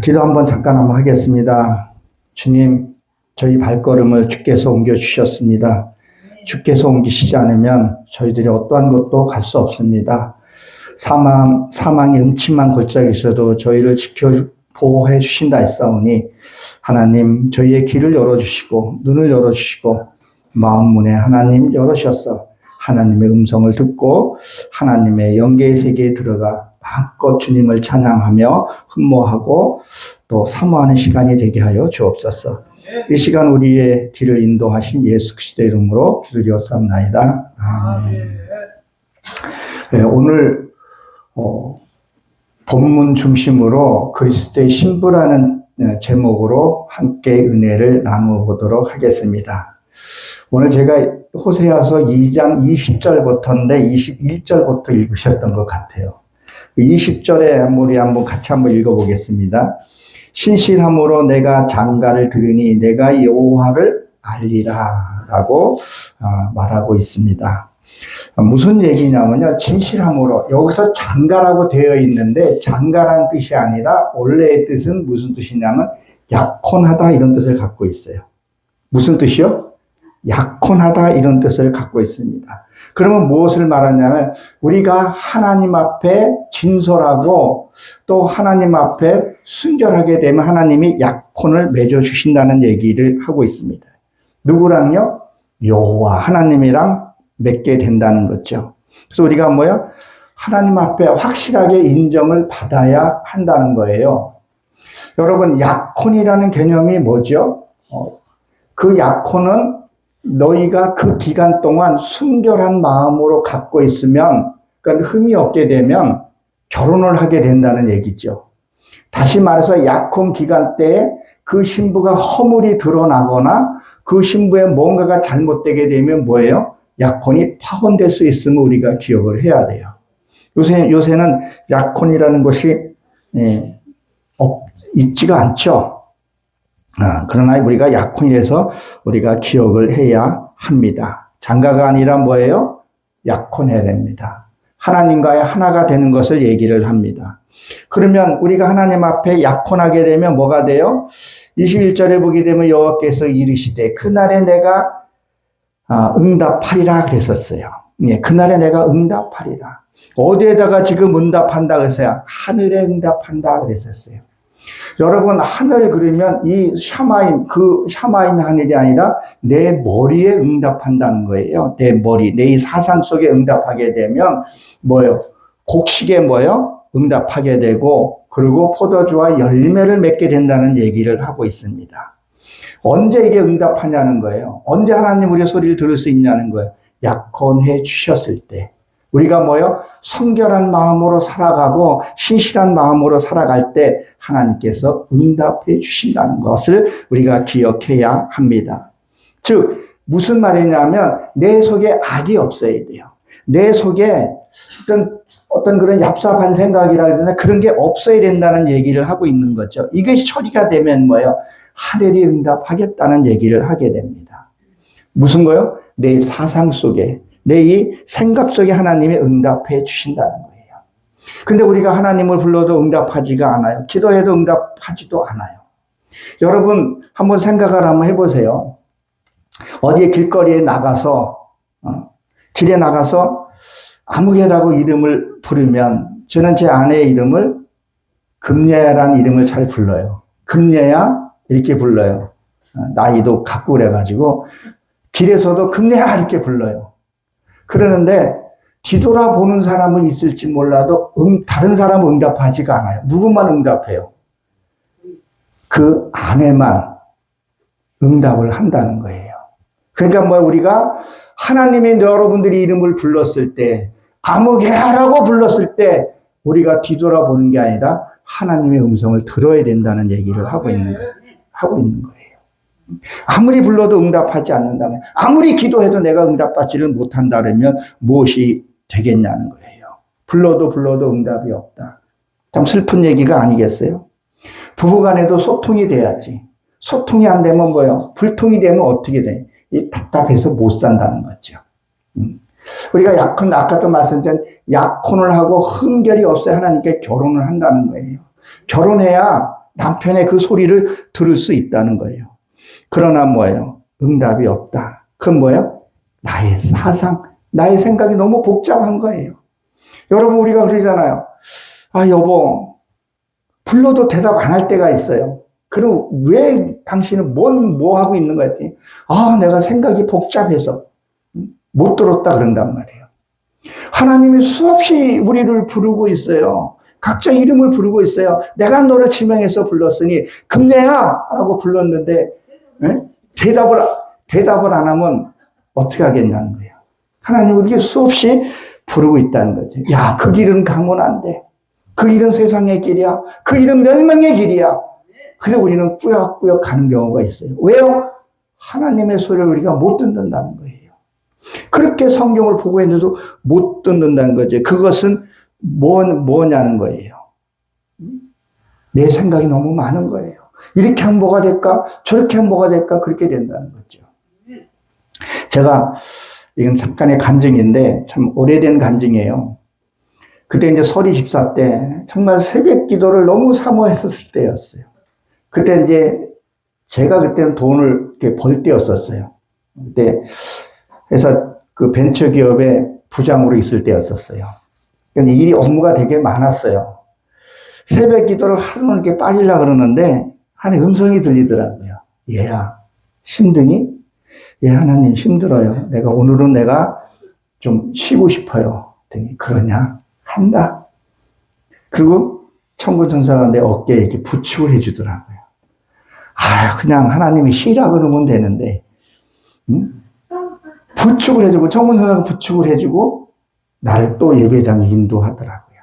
기도 한번 잠깐 하겠습니다. 주님, 저희 발걸음을 주께서 옮겨주셨습니다. 주께서 옮기시지 않으면 저희들이 어떠한 곳도 갈 수 없습니다. 사망의 음침한 골짜기에서도 저희를 보호해 주신다 했사오니 하나님 저희의 길을 열어주시고 눈을 열어주시고 마음 문에 하나님 열으셔서 하나님의 음성을 듣고 하나님의 영계의 세계에 들어가 마음껏 주님을 찬양하며 흠모하고 또 사모하는 시간이 되게 하여 주옵소서. 이 시간 우리의 길을 인도하신 예수 그리스도의 이름으로 기도드렸사옵나이다. 아멘. 네, 오늘 본문 중심으로 그리스도의 신부라는 제목으로 함께 은혜를 나누어 보도록 하겠습니다. 오늘 제가 호세아서 2장 20절부터인데 21절부터 읽으셨던 것 같아요. 20절에 우리 같이 한번 읽어보겠습니다. 신실함으로 내가 장가를 들으니 내가 여호와를 알리라 라고 말하고 있습니다. 무슨 얘기냐면요, 진실함으로, 여기서 장가라고 되어 있는데 장가라는 뜻이 아니라 원래의 뜻은 무슨 뜻이냐면 약혼하다 이런 뜻을 갖고 있어요. 무슨 뜻이요? 약혼하다 이런 뜻을 갖고 있습니다. 그러면 무엇을 말하냐면 우리가 하나님 앞에 진솔하고 또 하나님 앞에 순결하게 되면 하나님이 약혼을 맺어주신다는 얘기를 하고 있습니다. 누구랑요? 여호와 하나님이랑 맺게 된다는 거죠. 그래서 우리가 하나님 앞에 확실하게 인정을 받아야 한다는 거예요. 여러분, 약혼이라는 개념이 뭐죠? 그 약혼은 너희가 그 기간 동안 순결한 마음으로 갖고 있으면, 그러니까 흠이 없게 되면 결혼을 하게 된다는 얘기죠. 다시 말해서 약혼 기간 때에 그 신부가 허물이 드러나거나 그 신부의 뭔가가 잘못되게 되면 뭐예요? 약혼이 파혼될 수 있음을 우리가 기억을 해야 돼요. 요새는 약혼이라는 것이 있지가 않죠. 그러나 우리가 약혼이라서 우리가 기억을 해야 합니다. 장가가 아니라 뭐예요? 약혼해야 됩니다. 하나님과의 하나가 되는 것을 얘기를 합니다. 그러면 우리가 하나님 앞에 약혼하게 되면 뭐가 돼요? 21절에 보게 되면 여호와께서 이르시되 그날에 내가 응답하리라 그랬었어요. 그날에 내가 응답하리라. 어디에다가 지금 응답한다 그랬어요? 하늘에 응답한다 그랬었어요. 여러분, 하늘 그러면 이 샤마임, 그 샤마임의 하늘이 아니라 내 머리에 응답한다는 거예요. 내 머리, 내 이 사상 속에 응답하게 되면 뭐예요? 곡식에 응답하게 되고, 그리고 포도주와 열매를 맺게 된다는 얘기를 하고 있습니다. 언제 이게 응답하냐는 거예요. 언제 하나님 우리의 소리를 들을 수 있냐는 거예요. 약혼해 주셨을 때. 우리가 성결한 마음으로 살아가고 신실한 마음으로 살아갈 때 하나님께서 응답해 주신다는 것을 우리가 기억해야 합니다. 즉 무슨 말이냐면 내 속에 악이 없어야 돼요. 내 속에 어떤 그런 얍삽한 생각이라 해야 되나 그런 게 없어야 된다는 얘기를 하고 있는 거죠. 이것이 처리가 되면 하늘이 응답하겠다는 얘기를 하게 됩니다. 무슨 거요? 내 사상 속에 내 이 생각 속에 하나님이 응답해 주신다는 거예요. 근데 우리가 하나님을 불러도 응답하지가 않아요. 기도해도 응답하지도 않아요. 여러분 한번 생각을 한번 해보세요. 어디에 길거리에 나가서 길에 나가서 아무개라고 이름을 부르면 저는 제 아내의 이름을 금예라는 이름을 잘 불러요. 금예야 이렇게 불러요. 나이도 갖고 그래가지고 길에서도 금예야 이렇게 불러요. 그러는데 뒤돌아보는 사람은 있을지 몰라도 다른 사람은 응답하지가 않아요. 누구만 응답해요? 그 아내만 응답을 한다는 거예요. 그러니까 우리가 하나님의 여러분들이 이름을 불렀을 때 아무개라고 불렀을 때 우리가 뒤돌아보는 게 아니라 하나님의 음성을 들어야 된다는 얘기를 하고 있는 거예요. 아무리 불러도 응답하지 않는다면, 아무리 기도해도 내가 응답받지를 못한다면 무엇이 되겠냐는 거예요. 불러도 응답이 없다. 참 슬픈 얘기가 아니겠어요? 부부간에도 소통이 돼야지. 소통이 안 되면 불통이 되면 어떻게 돼? 답답해서 못 산다는 거죠. 우리가 아까도 말씀드린 약혼을 하고 흠결이 없어야 하나님께 결혼을 한다는 거예요. 결혼해야 남편의 그 소리를 들을 수 있다는 거예요. 그러나 뭐예요? 응답이 없다. 그건 뭐예요? 나의 사상, 나의 생각이 너무 복잡한 거예요. 여러분, 우리가 그러잖아요. 아, 여보, 불러도 대답 안 할 때가 있어요. 그럼 왜 당신은 뭐 하고 있는 거야? 아, 내가 생각이 복잡해서 못 들었다 그런단 말이에요. 하나님이 수없이 우리를 부르고 있어요. 각자 이름을 부르고 있어요. 내가 너를 지명해서 불렀으니 금례야! 라고 불렀는데 대답을 안 하면 어떻게 하겠냐는 거예요. 하나님 우리에게 수없이 부르고 있다는 거죠. 야, 그 길은 가면 안 돼. 그 길은 세상의 길이야. 그 길은 멸망의 길이야. 그래서 우리는 꾸역꾸역 가는 경우가 있어요. 왜요? 하나님의 소리를 우리가 못 듣는다는 거예요. 그렇게 성경을 보고 있는데도 못 듣는다는 거죠. 그것은 뭐냐는 거예요. 내 생각이 너무 많은 거예요. 이렇게 하면 뭐가 될까? 저렇게 하면 뭐가 될까? 그렇게 된다는 거죠. 제가, 이건 잠깐의 간증인데, 참 오래된 간증이에요. 그때 이제 설이 집사 때, 정말 새벽 기도를 너무 사모했었을 때였어요. 그때 이제, 제가 그때는 돈을 이렇게 벌 때였었어요. 그때, 그래서 그 벤처기업의 부장으로 있을 때였었어요. 근데 일이 업무가 되게 많았어요. 새벽 기도를 하루는 이렇게 빠지려고 그러는데, 하나님 음성이 들리더라고요. 얘야, 힘드니? 예, 하나님 힘들어요. 오늘은 내가 좀 쉬고 싶어요. 그러냐? 한다. 그리고 천군천사가 내 어깨에 이렇게 부축을 해주더라고요. 아, 그냥 하나님이 쉬라 그러면 되는데, 부축을 해주고, 천군천사가 부축을 해주고, 나를 또 예배장에 인도하더라고요.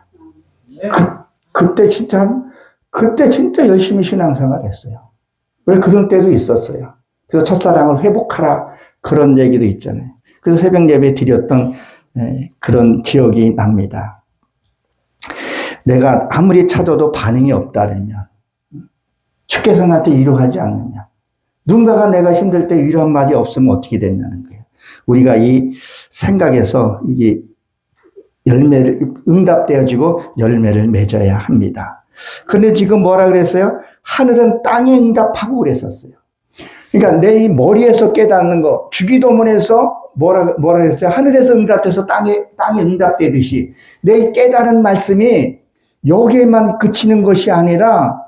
그때 진짜 열심히 신앙생활 했어요. 왜 그런 때도 있었어요. 그래서 첫사랑을 회복하라 그런 얘기도 있잖아요. 그래서 새벽 예배 드렸던 그런 기억이 납니다. 내가 아무리 찾아도 반응이 없다면 주께서 나한테 위로하지 않느냐. 누군가가 내가 힘들 때 위로 한마디 없으면 어떻게 되냐는 거예요. 우리가 이 생각에서 이게 응답되어지고 열매를 맺어야 합니다. 근데 지금 뭐라 그랬어요? 하늘은 땅에 응답하고 그랬었어요. 그러니까 내 이 머리에서 깨닫는 거, 주기도문에서 뭐라 그랬어요? 하늘에서 응답돼서 땅에 응답되듯이 내 이 깨달은 말씀이 여기에만 그치는 것이 아니라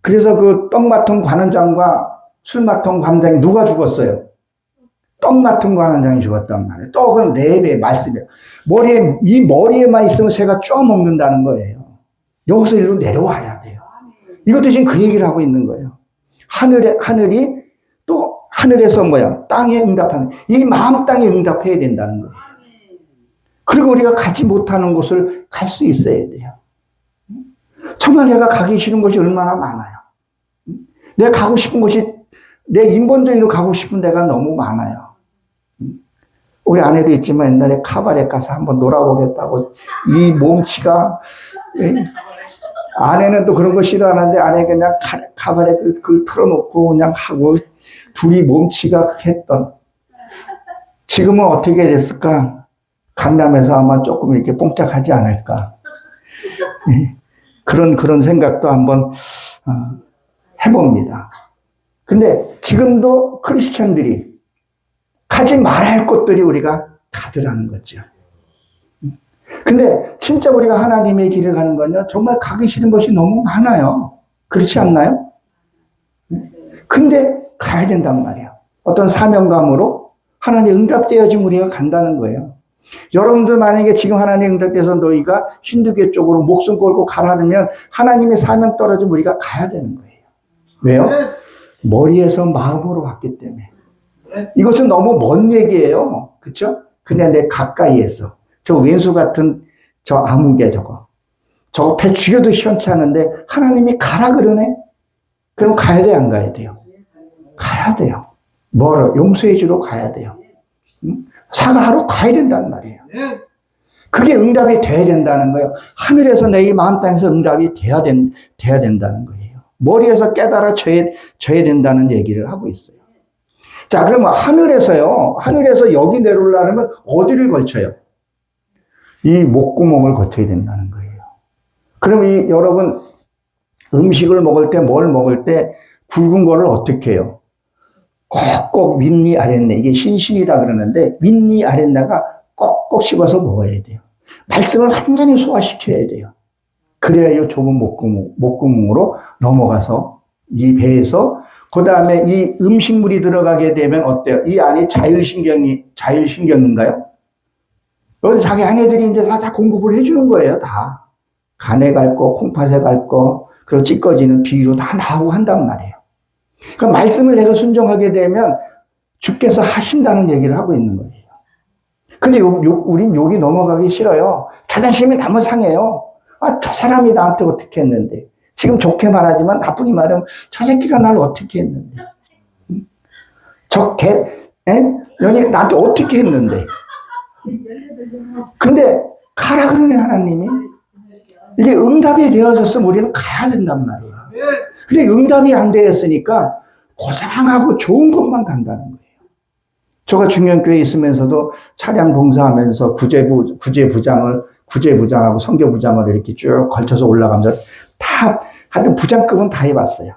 그래서 그 떡마통 관원장과 술마통 관원장이 누가 죽었어요? 떡마통 관원장이 죽었단 말이에요. 떡은 랩의 말씀이에요. 이 머리에만 있으면 새가 쪼아 먹는다는 거예요. 여기서 일로 내려와야 돼요. 이것도 지금 그 얘기를 하고 있는 거예요. 하늘이 또 하늘에서 땅에 응답하는, 이 마음 땅에 응답해야 된다는 거예요. 그리고 우리가 가지 못하는 곳을 갈 수 있어야 돼요. 정말 내가 가기 싫은 곳이 얼마나 많아요. 내가 가고 싶은 곳이, 내 인본주의로 가고 싶은 데가 너무 많아요. 우리 아내도 있지만 옛날에 카바레 가서 한번 놀아보겠다고 이 몸치가, 아내는 또 그런 거 싫어하는데 아내가 그냥 카바레 그걸 틀어놓고 그냥 하고 둘이 몸치가 했던. 지금은 어떻게 됐을까? 강남에서 아마 조금 이렇게 뽕짝하지 않을까. 그런 생각도 한번 해봅니다. 근데 지금도 크리스천들이 가지 말아야 할 곳들이 우리가 가더라는 거죠. 근데 진짜 우리가 하나님의 길을 가는 건요, 정말 가기 싫은 것이 너무 많아요. 그렇지 않나요? 근데 가야 된단 말이에요. 어떤 사명감으로 하나님 응답되어지면 우리가 간다는 거예요. 여러분들 만약에 지금 하나님 응답돼서 너희가 힌두교 쪽으로 목숨 걸고 가라면 하나님의 사명 떨어지면 우리가 가야 되는 거예요. 왜요? 머리에서 마음으로 왔기 때문에. 이것은 너무 먼 얘기예요. 그렇죠? 그냥 내 가까이에서. 저 왼수 같은 저 아무개 저거 배 죽여도 시원치 않은데 하나님이 가라 그러네? 그럼 가야 돼, 안 가야 돼요? 가야 돼요. 뭐로? 용서해 주러 가야 돼요. 사과하러 가야 된다는 말이에요. 그게 응답이 돼야 된다는 거예요. 하늘에서 내 마음 땅에서 응답이 돼야 된다는 거예요. 머리에서 깨달아져야 된다는 얘기를 하고 있어요. 자, 그러면 하늘에서 여기 내려오려면 어디를 걸쳐요? 이 목구멍을 거쳐야 된다는 거예요. 그럼 여러분, 음식을 먹을 때, 뭘 먹을 때 굵은 거를 어떻게 해요? 꼭꼭 윗니 아랫니, 이게 신신이다 그러는데 윗니 아랫니가 꼭꼭 씹어서 먹어야 돼요. 말씀을 완전히 소화시켜야 돼요. 그래야 이 좁은 목구멍으로 넘어가서 이 배에서 그 다음에 이 음식물이 들어가게 되면 어때요? 이 안에 자율신경인가요? 여기서 자기 아내들이 이제 다 공급을 해주는 거예요, 다. 간에 갈 거, 콩팥에 갈 거, 그리고 찌꺼지는 뒤로 다 나오고 한단 말이에요. 그 말씀을 내가 순종하게 되면 주께서 하신다는 얘기를 하고 있는 거예요. 근데 우린 욕이 넘어가기 싫어요. 자존심이 너무 상해요. 아, 저 사람이 나한테 어떻게 했는데. 지금 좋게 말하지만 나쁘게 말하면 저 새끼가 날 어떻게 했는데. 연이 나한테 어떻게 했는데. 근데 가라 그러네, 하나님이. 이게 응답이 되어졌으면 우리는 가야 된단 말이에요. 근데 응답이 안 되었으니까 고상하고 좋은 것만 간다는 거예요. 제가 중요한 교회에 있으면서도 차량 봉사하면서 구제부장하고 선교부장을 이렇게 쭉 걸쳐서 올라가면서 다, 하여튼 부장급은 다 해봤어요.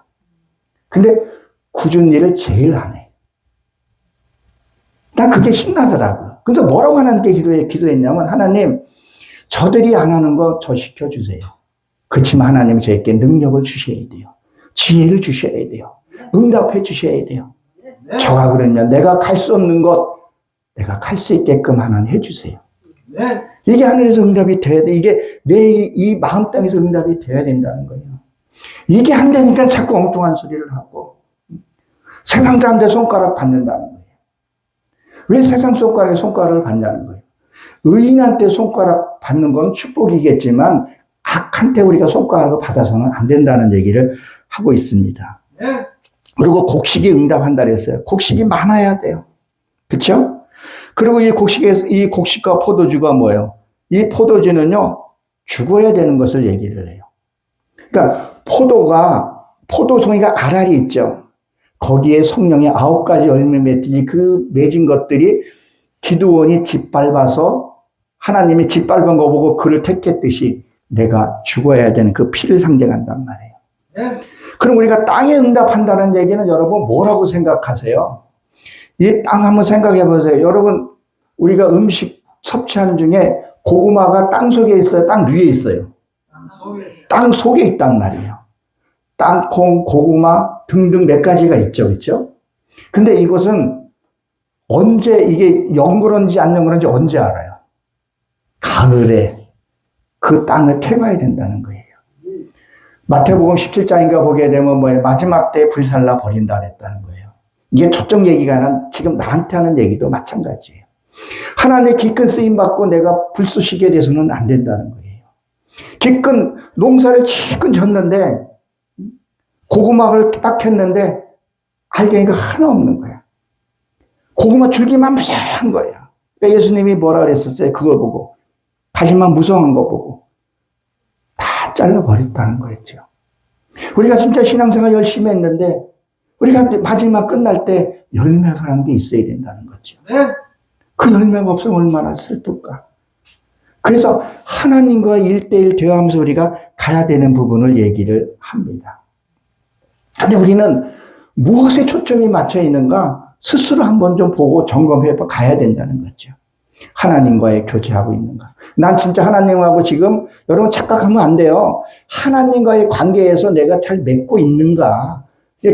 근데 굳은 일을 제일 안 해. 난 그게 신나더라고요. 그래서 뭐라고 하나님께 기도했냐면, 하나님, 저들이 안 하는 거 저 시켜주세요. 그렇지만 하나님 저에게 능력을 주셔야 돼요. 지혜를 주셔야 돼요. 응답해 주셔야 돼요. 네. 저가 그러면 내가 갈 수 없는 것, 내가 갈 수 있게끔 하나님 해주세요. 네. 이게 하늘에서 응답이 돼야 돼. 이게 내 이 마음 땅에서 응답이 돼야 된다는 거예요. 이게 안 되니까 자꾸 엉뚱한 소리를 하고 세상 사람들 손가락 받는다는 거예요. 왜 세상 손가락을 받냐는 거예요. 의인한테 손가락 받는 건 축복이겠지만 악한테 우리가 손가락을 받아서는 안 된다는 얘기를 하고 있습니다. 네. 그리고 곡식이 응답한다 그랬어요. 곡식이 많아야 돼요. 그렇죠? 그리고 이 곡식과 포도주가 뭐예요? 이 포도주는요, 죽어야 되는 것을 얘기를 해요. 그러니까 포도송이가 알알이 있죠. 거기에 성령의 9가지 열매 맺듯이 그 맺은 것들이 기드온이 짓밟아서 하나님이 짓밟은 거 보고 그를 택했듯이 내가 죽어야 되는 그 피를 상징한단 말이에요. 네. 그럼 우리가 땅에 응답한다는 얘기는 여러분 뭐라고 생각하세요? 이 땅 한번 생각해 보세요. 여러분, 우리가 음식 섭취하는 중에 고구마가 땅 속에 있어요? 땅 위에 있어요? 땅 속에 있단 말이에요. 땅콩, 고구마 등등 몇 가지가 있죠. 그렇죠? 근데 이것은 언제 이게 영그런지 안 영그런지 언제 알아요? 가을에 그 땅을 캐봐야 된다는 거예요. 마태복음 17장인가 보게 되면 뭐예요? 마지막 때에 불살라 버린다 그랬다는 거예요. 이게 저쪽 얘기가 아니라 지금 나한테 하는 얘기도 마찬가지예요. 하나님의 기껏 쓰임받고 내가 불쏘시게 돼서는 안 된다는 거예요. 기껏 농사를 지껏 졌는데 고구마를 딱 했는데 알갱이가 하나 없는 거야. 고구마 줄기만 무성한 거야. 그러니까 예수님이 뭐라 그랬었어요? 그걸 보고. 다시만 무성한 거 보고. 다 잘라버렸다는 거였죠. 우리가 진짜 신앙생활 열심히 했는데 우리가 마지막 끝날 때 열매가 한 게 있어야 된다는 거죠. 네. 그 열매가 없으면 얼마나 슬플까. 그래서 하나님과 1대1 대화하면서 우리가 가야 되는 부분을 얘기를 합니다. 근데 우리는 무엇에 초점이 맞춰 있는가 스스로 한번 좀 보고 점검해 가야 된다는 거죠. 하나님과의 교제하고 있는가. 난 진짜 하나님하고 지금 여러분 착각하면 안 돼요. 하나님과의 관계에서 내가 잘 맺고 있는가.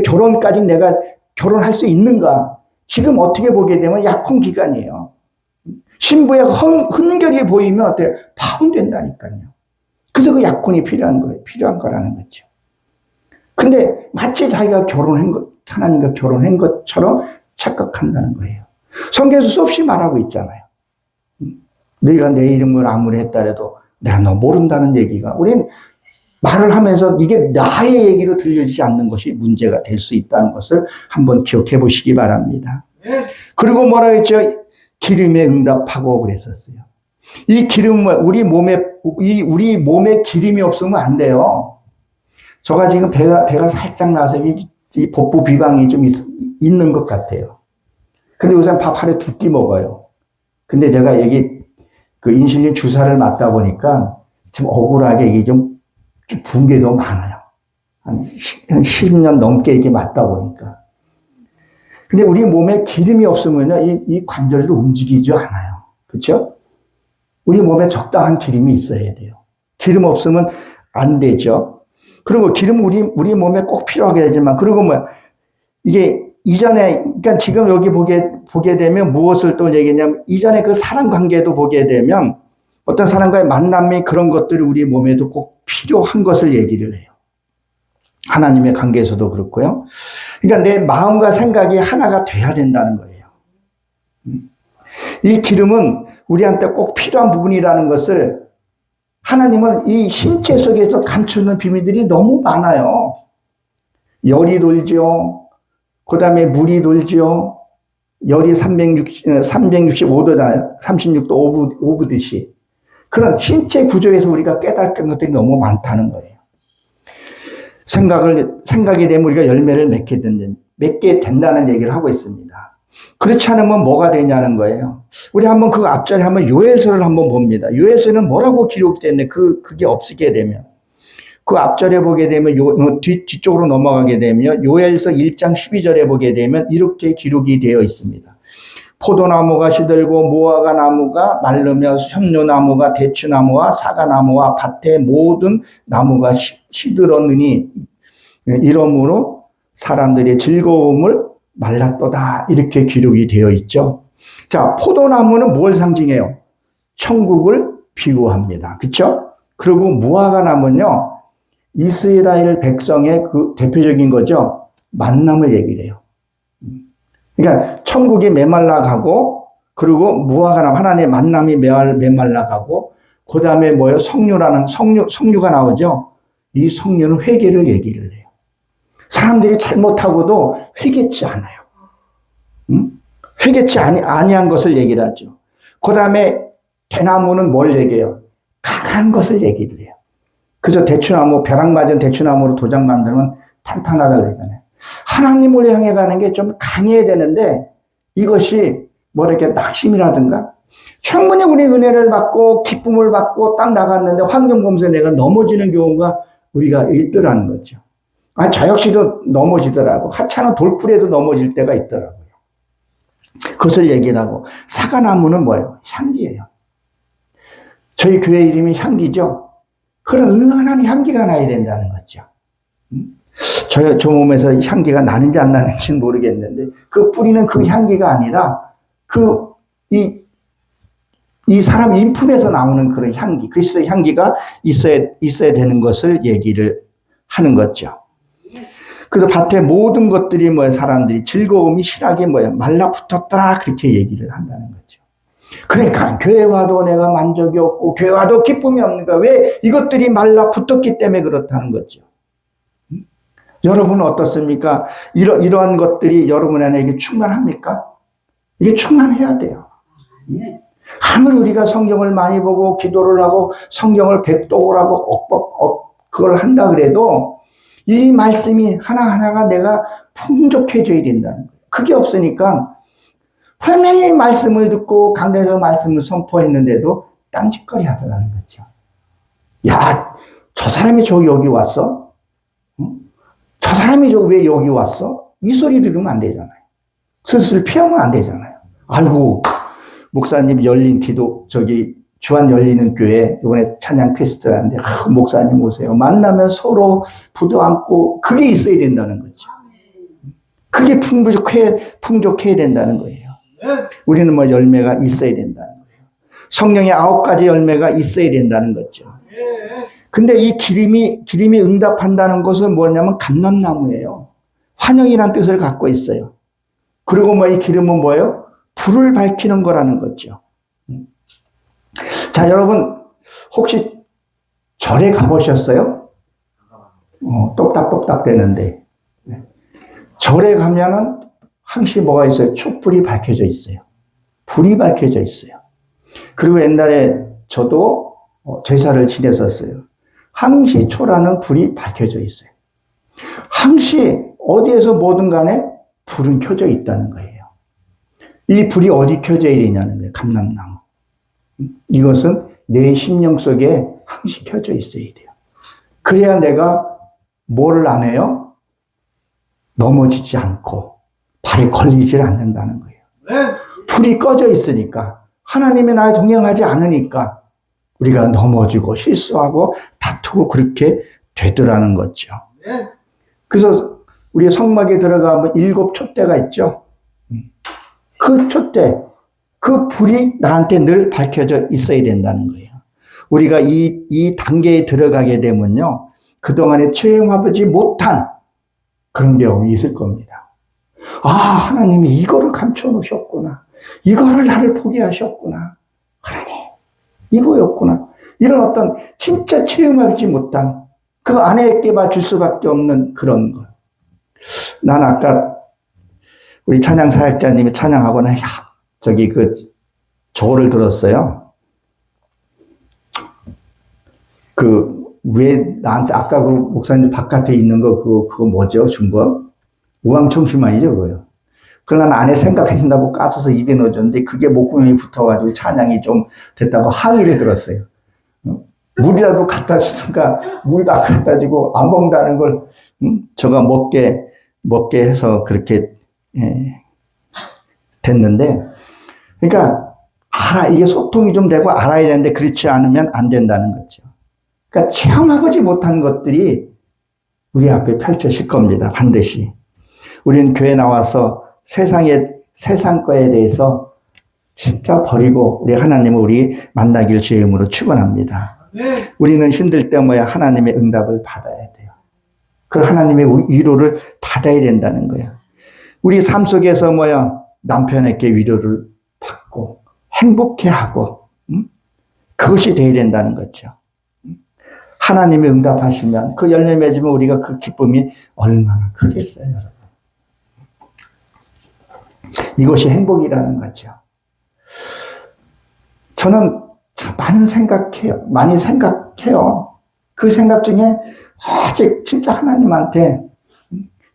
결혼까지 내가 결혼할 수 있는가. 지금 어떻게 보게 되면 약혼 기간이에요. 신부의 흔결이 보이면 어때요? 파혼된다니까요. 그래서 그 약혼이 필요한 거예요. 필요한 거라는 거죠. 근데 마치 자기가 하나님과 결혼한 것처럼 착각한다는 거예요. 성경에서 수없이 말하고 있잖아요. 너희가 내 이름을 아무리 했다래도 내가 너 모른다는 얘기가 우린 말을 하면서 이게 나의 얘기로 들려지지 않는 것이 문제가 될 수 있다는 것을 한번 기억해 보시기 바랍니다. 그리고 뭐라 했죠? 기름에 응답하고 그랬었어요. 이 기름은 우리 몸에 기름이 없으면 안 돼요. 제가 지금 배가 살짝 나서 이 복부 비방이 좀 있는 것 같아요. 근데 요새 밥 하루에 2끼 먹어요. 근데 제가 여기 그 인슐린 주사를 맞다 보니까 지금 억울하게 이게 좀 붕괴도 많아요. 한 10년 넘게 이게 맞다 보니까. 근데 우리 몸에 기름이 없으면요, 이 관절도 움직이지 않아요. 그렇죠? 우리 몸에 적당한 기름이 있어야 돼요. 기름 없으면 안 되죠. 그리고 기름 우리 몸에 꼭 필요하게 되지만, 그리고 이게 이전에, 그러니까 지금 여기 보게 되면 무엇을 또 얘기냐면, 이전에 그 사람 관계도 보게 되면, 어떤 사람과의 만남이 그런 것들이 우리 몸에도 꼭 필요한 것을 얘기를 해요. 하나님의 관계에서도 그렇고요. 그러니까 내 마음과 생각이 하나가 돼야 된다는 거예요. 이 기름은 우리한테 꼭 필요한 부분이라는 것을 하나님은 이 신체 속에서 감추는 비밀들이 너무 많아요. 열이 돌죠. 그 다음에 물이 돌죠. 열이 365도잖아요. 36도 오브듯이. 그런 신체 구조에서 우리가 깨닫는 것들이 너무 많다는 거예요. 생각이 되면 우리가 열매를 맺게 된다는 얘기를 하고 있습니다. 그렇지 않으면 뭐가 되냐는 거예요. 우리 한번 그 앞절에 한번 요엘서를 한번 봅니다. 요엘서는 뭐라고 기록됐네. 그게 없게 되면. 그 앞절에 보게 되면 뒤쪽으로 넘어가게 되면 요엘서 1장 12절에 보게 되면 이렇게 기록이 되어 있습니다. 포도나무가 시들고 무화과 나무가 말르며 현료나무가 대추나무와 사과나무와 밭의 모든 나무가 시들었느니 이러므로 사람들의 즐거움을 말랐도다. 이렇게 기록이 되어 있죠. 자, 포도나무는 뭘 상징해요? 천국을 비유합니다. 그렇죠? 그리고 무화과 나무는요, 이스라엘 백성의 그 대표적인 거죠. 만남을 얘기를 해요. 그러니까 천국이 메말라가고, 그리고 무화과나무 하나님의 만남이 메말라가고, 그 다음에 뭐예요? 석류가 나오죠. 이 석류는 회개를 얘기를 해요. 사람들이 잘못하고도 회개치 않아요. 회개치 아니한 것을 얘기를 하죠. 그 다음에 대나무는 뭘 얘기해요? 강한 것을 얘기를 해요. 그래서 대추나무, 벼락 맞은 대추나무로 도장 만들면 탄탄하다 그러잖아요. 하나님을 향해 가는 게 좀 강해야 되는데, 이것이 이렇게 낙심이라든가, 충분히 우리 은혜를 받고 기쁨을 받고 딱 나갔는데 환경 보면서 내가 넘어지는 경우가 우리가 있더라는 거죠. 저 역시도 넘어지더라고. 하찮은 돌풀에도 넘어질 때가 있더라고요. 그것을 얘기를 하고, 사과나무는 뭐예요? 향기예요. 저희 교회 이름이 향기죠. 그런 은은한 향기가 나야 된다는 거죠. 저 몸에서 향기가 나는지 안 나는지는 모르겠는데, 그 뿌리는 그 향기가 아니라, 이 사람 인품에서 나오는 그런 향기, 그리스도의 향기가 있어야 되는 것을 얘기를 하는 거죠. 그래서 밭의 모든 것들이 사람들이 즐거움이 실하게 말라붙었더라. 그렇게 얘기를 한다는 거죠. 그러니까 교회 와도 내가 만족이 없고, 교회 와도 기쁨이 없는가? 왜? 이것들이 말라붙었기 때문에 그렇다는 거죠. 여러분은 어떻습니까? 이러한 것들이 여러분 안에 이게 충만합니까? 이게 충만해야 돼요. 아무리 우리가 성경을 많이 보고 기도를 하고 성경을 백독을 하고 그걸 한다 그래도 이 말씀이 하나하나가 내가 풍족해져야 된다는 거예요. 그게 없으니까 분명히 말씀을 듣고 강단에서 말씀을 선포했는데도 딴짓거리 하더라는 거죠. 야, 저 사람이 여기 왔어? 저 사람이 왜 여기 왔어? 이 소리 들으면 안 되잖아요. 슬슬 피하면 안 되잖아요. 아이고, 목사님 주안 열리는 교회 이번에 찬양 페스티벌 하는데 목사님 오세요. 만나면 서로 부도 안고 그게 있어야 된다는 거죠. 그게 풍족해야 된다는 거예요. 우리는 열매가 있어야 된다는 거예요. 성령의 9가지 열매가 있어야 된다는 거죠. 근데 이 기름이 응답한다는 것은 뭐냐면 감람나무예요. 환영이라는 뜻을 갖고 있어요. 그리고 이 기름은 뭐예요? 불을 밝히는 거라는 거죠. 자, 여러분, 혹시 절에 가보셨어요? 똑딱똑딱 되는데. 절에 가면은 항시 뭐가 있어요? 촛불이 밝혀져 있어요. 불이 밝혀져 있어요. 그리고 옛날에 저도 제사를 지냈었어요. 항시 초라는 불이 밝혀져 있어요. 항시 어디에서 뭐든 간에 불은 켜져 있다는 거예요. 이 불이 어디 켜져야 되냐는 거예요. 감람나무. 이것은 내 심령 속에 항시 켜져 있어야 돼요. 그래야 내가 뭐를 안 해요? 넘어지지 않고 발에 걸리질 않는다는 거예요. 네. 불이 꺼져 있으니까 하나님이 나에 동행하지 않으니까 우리가 넘어지고 실수하고 다투고 그렇게 되더라는 거죠. 네. 그래서 우리 성막에 들어가면 7 촛대가 있죠. 그 촛대, 그 불이 나한테 늘 밝혀져 있어야 된다는 거예요. 우리가 이 단계에 들어가게 되면요, 그동안에 체험해보지 못한 그런 경험이 있을 겁니다. 아, 하나님이 이거를 감춰 놓으셨구나. 이거를 나를 포기하셨구나. 하나님, 이거였구나. 이런 어떤 진짜 체험하지 못한 그 안에 맞출 수밖에 없는 그런 것. 난 아까 우리 찬양 사역자님이 찬양하고는 저기 그 조를 들었어요. 그 왜 나한테 아까 그 목사님 바깥에 있는 거 그거 뭐죠? 준 거? 우황청심환이죠, 그거요. 그걸 난 안에 생각하신다고 까서서 입에 넣어줬는데 그게 목구멍에 붙어가지고 찬양이 좀 됐다고 항의를 들었어요. 물이라도 갖다 주든가 물도 안 갖다 주고 안 먹는다는 걸 저가 먹게 해서 그렇게 됐는데, 그러니까 이게 소통이 좀 되고 알아야 되는데 그렇지 않으면 안 된다는 거죠. 그러니까 체험해보지 못한 것들이 우리 앞에 펼쳐질 겁니다. 반드시. 우리는 교회 나와서 세상 거에 대해서 진짜 버리고 우리 하나님을 우리 만나길 주의 이름으로 축원합니다. 우리는 힘들 때 하나님의 응답을 받아야 돼요. 그 하나님의 위로를 받아야 된다는 거예요. 우리 삶 속에서 남편에게 위로를 받고 행복해하고 그것이 돼야 된다는 거죠. 하나님이 응답하시면 그 열매 맺으면 우리가 그 기쁨이 얼마나 크겠어요, 여러분. 이것이 행복이라는 거죠. 저는 참 많이 생각해요. 그 생각 중에 오직 진짜 하나님한테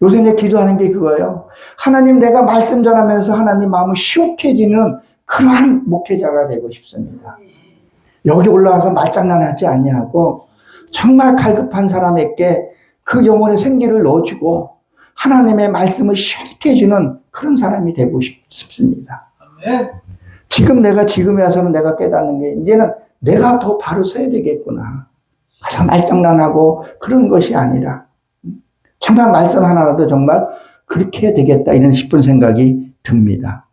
요새 이제 기도하는 게 그거예요. 하나님, 내가 말씀 전하면서 하나님 마음을 시원해지는 그러한 목회자가 되고 싶습니다. 여기 올라와서 말장난하지 아니하고 정말 갈급한 사람에게 그 영혼의 생기를 넣어주고 하나님의 말씀을 시원케 해주는 그런 사람이 되고 싶습니다. 지금에 와서는 내가 깨닫는 게 이제는 내가 더 바로 서야 되겠구나. 가서 말장난하고 그런 것이 아니라 정말 말씀 하나라도 정말 그렇게 해야 되겠다 이런 싶은 생각이 듭니다.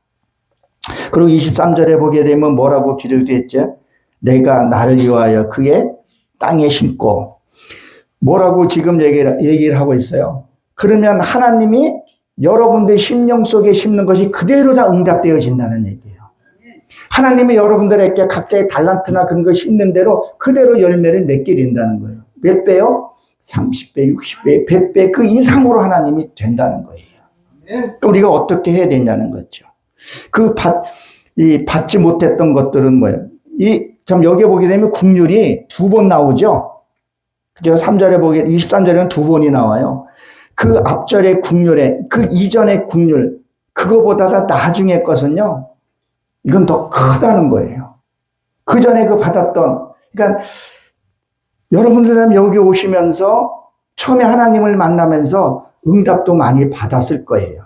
그리고 23절에 보게 되면 뭐라고 기록되었죠? 내가 나를 위하여 그의 땅에 심고, 뭐라고 지금 얘기를 하고 있어요. 그러면 하나님이 여러분들 심령 속에 심는 것이 그대로 다 응답되어진다는 얘기예요. 하나님이 여러분들에게 각자의 달란트나 그런 걸 심는 대로 그대로 열매를 맺게 된다는 거예요. 몇 배요? 30배, 60배, 100배 그 이상으로 하나님이 된다는 거예요. 우리가 어떻게 해야 되냐는 거죠. 받지 못했던 것들은 뭐예요? 여기에 보게 되면 국률이 2번 나오죠. 그죠? 3절에 23절에는 2번이 나와요. 그 앞절의 국률에, 그 이전의 국률, 그거보다 나중에 것은요, 이건 더 크다는 거예요. 그 전에 받았던, 그러니까 여러분들은 여기 오시면서 처음에 하나님을 만나면서 응답도 많이 받았을 거예요.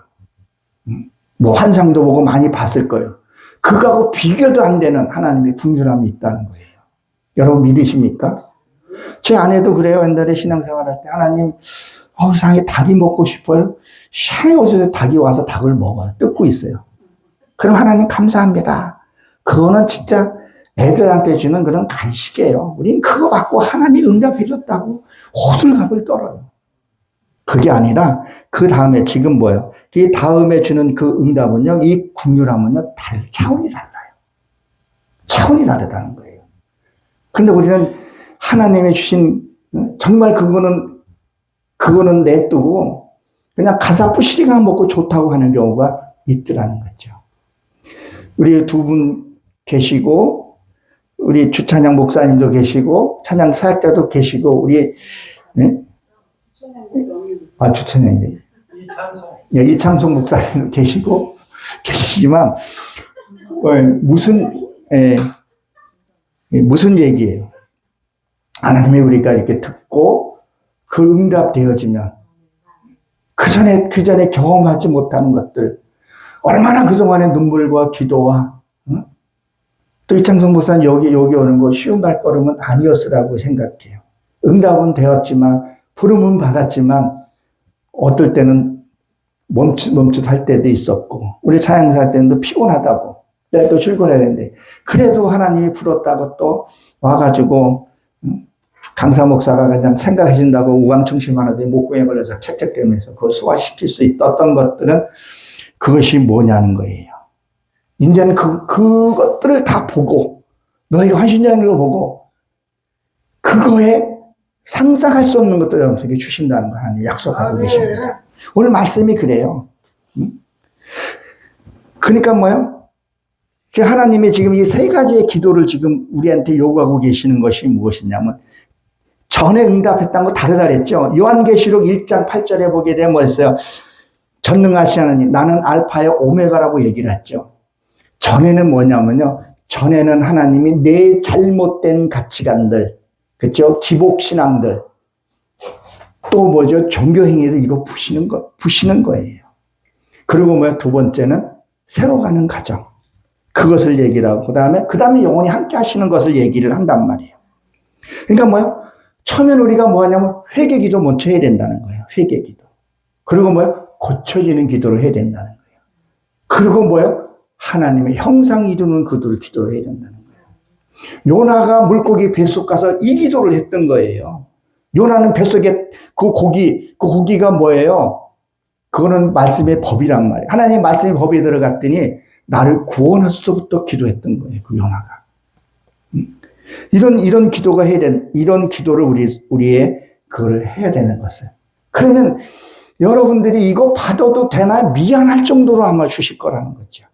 환상도 보고 많이 봤을 거예요. 그거하고 비교도 안 되는 하나님의 풍성함이 있다는 거예요. 여러분 믿으십니까? 제 아내도 그래요. 옛날에 신앙생활할 때 하나님, 세상에 닭이 먹고 싶어요. 샤에 어디서 닭이 와서 닭을 먹어요. 뜯고 있어요. 그럼 하나님 감사합니다. 그거는 진짜 애들한테 주는 그런 간식이에요. 우린 그거 갖고 하나님 응답해 줬다고 호들갑을 떨어요. 그게 아니라 그 다음에 지금 뭐예요? 이 다음에 주는 그 응답은요, 이 국률하면요, 차원이 달라요. 차원이 다르다는 거예요. 근데 우리는 하나님이 주신, 정말 그거는 내두고 그냥 가사 부시리가 먹고 좋다고 하는 경우가 있더라는 거죠. 우리 2분 계시고, 우리 주찬양 목사님도 계시고, 찬양 사역자도 계시고, 우리, 네? 주찬양이네. 이창송 목사님도 계시지만, 무슨 얘기예요? 하나님이 우리가 이렇게 듣고, 그 응답되어지면 그 전에 경험하지 못하는 것들, 얼마나 그동안의 눈물과 기도와, 또 이창성 목사는 여기 오는 거 쉬운 발걸음은 아니었으라고 생각해요. 응답은 되었지만, 부름은 받았지만, 어떨 때는 멈칫할 때도 있었고, 우리 차양사 할 때는 또 피곤하다고, 내일 또 출근해야 되는데, 그래도 하나님이 부렀다고 또 와가지고, 강사 목사가 그냥 생각해준다고 우왕청심하는데 목구멍에 걸려서 캑캑대면서 그걸 소화시킬 수 있었던 것들은 그것이 뭐냐는 거예요. 이제는 그것들을 다 보고, 너희가 환신자인 걸 보고, 그거에 상상할 수 없는 것들을 여러분에게 주신다는 거 하나님 약속하고 계십니다. 오늘 말씀이 그래요. 그러니까 뭐요? 지금 하나님이 지금 이 세 가지의 기도를 지금 우리한테 요구하고 계시는 것이 무엇이냐면, 전에 응답했던 거 다르다 그랬죠. 요한계시록 1장 8절에 보게 되면 뭐였어요? 전능하신 하나님, 나는 알파의 오메가라고 얘기를 했죠. 전에는 뭐냐면요. 전에는 하나님이 내 잘못된 가치관들, 그렇죠? 기복신앙들, 또 뭐죠? 종교행위에서 이거 부시는 거예요. 그리고 뭐야? 두 번째는 새로 가는 과정. 그것을 얘기를 하고, 그 다음에 영원히 함께 하시는 것을 얘기를 한단 말이에요. 그러니까 뭐야? 처음엔 우리가 뭐 하냐면 회개 기도 먼저 해야 된다는 거예요. 회개 기도. 그리고 뭐야? 고쳐지는 기도를 해야 된다는 거예요. 그리고 뭐야? 하나님의 형상 이루는 기도를 해야 된다는 거예요. 요나가 물고기 뱃속 가서 이 기도를 했던 거예요. 요나는 뱃속에 그 고기가 뭐예요? 그거는 말씀의 법이란 말이에요. 하나님의 말씀의 법에 들어갔더니 나를 구원하소서부터 기도했던 거예요. 그 요나가. 이런 기도가 이런 기도를 우리의 그걸 해야 되는 것을. 그러면 여러분들이 이거 받아도 되나 미안할 정도로 아마 주실 거라는 거죠.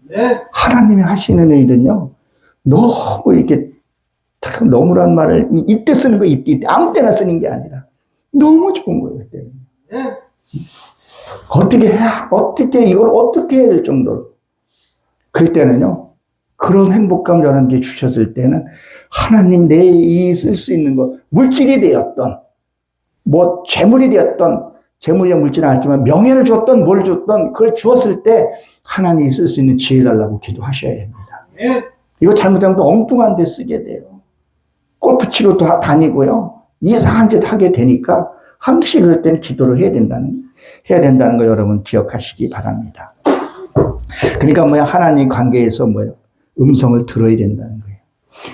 네. 하나님이 하시는 일은요, 너무 이렇게 너무란 말을 이때 쓰는 거 이때 아무 때나 쓰는 게 아니라 너무 좋은 거예요. 그때는. 네. 이걸 어떻게 해야 될 정도로. 그럴 때는요, 그런 행복감 여러분께 주셨을 때는 하나님 내 쓸 수 있는 거, 물질이 되었던, 뭐 재물이 되었던, 재물이야 물질은 아니지만 명예를 줬던 뭘 줬던 그걸 주었을 때 하나님이 쓸 수 있는 지혜 달라고 기도하셔야 합니다. 네. 이거 잘못하면 엉뚱한 데 쓰게 돼요. 골프 치러 다니고요. 이상한 짓 하게 되니까 항상 그럴 때는 기도를 해야 된다는 걸 여러분 기억하시기 바랍니다. 그러니까 뭐야? 하나님 관계에서 뭐예요? 음성을 들어야 된다는 거예요.